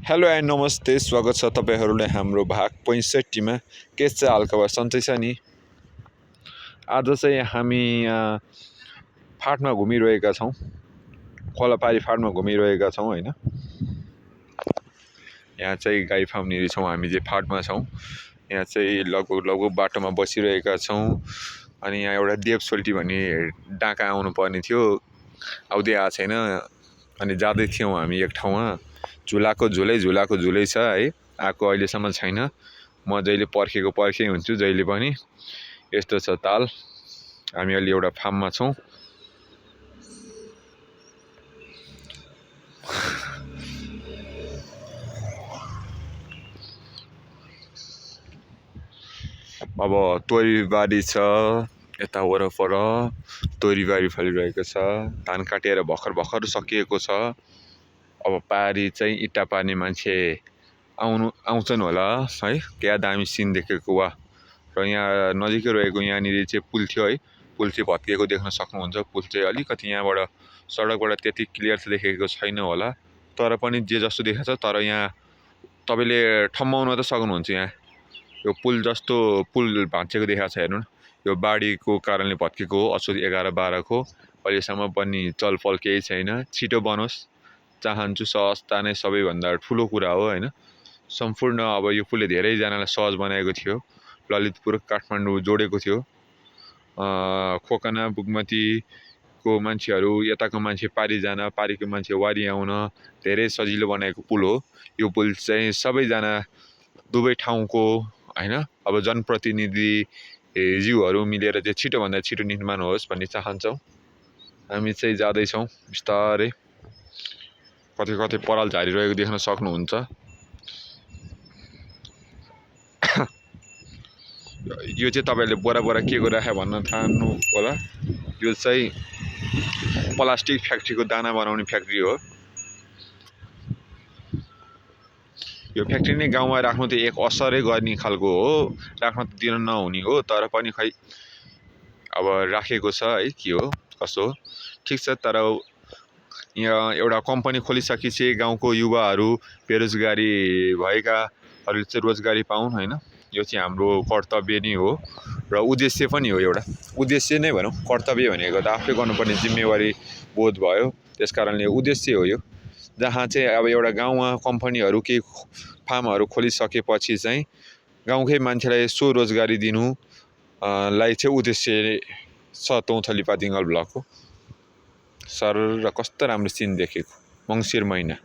Hello and नमस्ते, स्वागत छ तपाईहरुलाई हाम्रो भाग 65 मा। के छ हालखबर, सन्चै छ नि? आज चाहिँ हामी फाँटमा घुमिरहेका छौं। खोलापारी फाँटमा घुमिरहेका छौं हैन। यहाँ चाहिँ गाई फार्मनिर छौं, हामी चाहिँ फाँटमा छौं। यहाँ चाहिँ लगभग बाटोमा बसिरहेका छौं। अनि यहाँ एउटा देवसोल्टी भन्ने डाका आउनु पर्ने थियो, आउँदै आएको छैन। अनि जाँदै थियौं हामी एक ठाउँमा। झुलाको झुलै छ है, आएको अहिलेसम्म छैन। म जहिले पर्खेकै हुन्छु, जहिले पनि यस्तो छ ताल। हामी अलि एउटा फार्ममा छौं। अब तोरीबारी छ, यता वरपर तोरीबारी फलिरहेको छ। धान काटेर भर्खर सकिएको छ। अब पारी चाहिँ इट्टा पार्ने मान्छे आउँछन् होला है। क्या दामी सिन देखेको वा। र यहाँ नजिकै रहेको यहाँनिर चाहिँ पुल थियो है, पुल चाहिँ भत्किएको देख्न सक्नुहुन्छ। पुल चाहिँ अलिकति यहाँबाट सडकबाट त्यति क्लियर चाहिँ देखेको छैन होला, तर पनि जे जस्तो देखाएको छ। तर यहाँ तपाईले ठम्माउन त सक्नुहुन्छ। यहाँ यो पुल जस्तो पुल भाँचेको देखाएको छ, हेर्नु न। यो बाढीको कारणले भत्केको हो, असोज 11-12 को। अहिलेसम्म पनि चलफल केही छैन। छिटो बनोस् चाहन्छु, सहजता नै सबैभन्दा ठुलो कुरा हो हैन। सम्पूर्ण अब यो पुलले धेरैजनालाई सहज बनाएको थियो। ललितपुर काठमाडौँ जोडेको थियो। खोकना बुगमतीको मान्छेहरू यताको मान्छे पारी जान, पारीको मान्छे वारी आउन धेरै सजिलो बनाएको पुल हो। यो पुल चाहिँ सबैजना दुवै ठाउँको हैन, अब जनप्रतिनिधि ज्यूहरू मिलेर चाहिँ छिटोभन्दा छिटो निर्माण होस् भन्ने चाहन्छौँ। हामी चाहिँ जाँदैछौँ बिस्तारै। कतै पराल झारिरहेको देख्न सक्नुहुन्छ। यो चाहिँ तपाईहरुले बोरा के को राखे भन्न थाल्नु होला। यो चाहिँ प्लास्टिक फ्याक्ट्रीको दाना बनाउने फ्याक्ट्री हो। यो फ्याक्ट्री नै गाउँमा राख्नु त एक असरै गर्ने खालको हो, राख्न त दिन नहुने हो। तर पनि खै अब राखेको छ है, के हो कसो हो ठिक छ। तर यहाँ एउटा कम्पनी खोलिसकेपछि गाउँको युवाहरू बेरोजगारी भएकाहरूले चाहिँ रोजगारी पाउन् हैन। यो चाहिँ हाम्रो कर्तव्य नै हो र उद्देश्य पनि हो। एउटा उद्देश्य नै भनौँ, कर्तव्य भनेको त आफै गर्नुपर्ने जिम्मेवारी बोध भयो। त्यसकारणले उद्देश्य हो यो। जहाँ चाहिँ अब एउटा गाउँमा कम्पनीहरू केही फार्महरू खोलिसकेपछि चाहिँ गाउँकै मान्छेलाई स्वरोजगारी दिनु लाई चाहिँ उद्देश्य छ तौथली पातिङ्गल ब्लकको। सर र कस्तो राम्रो सिन देखेको मङ्सिर महिना।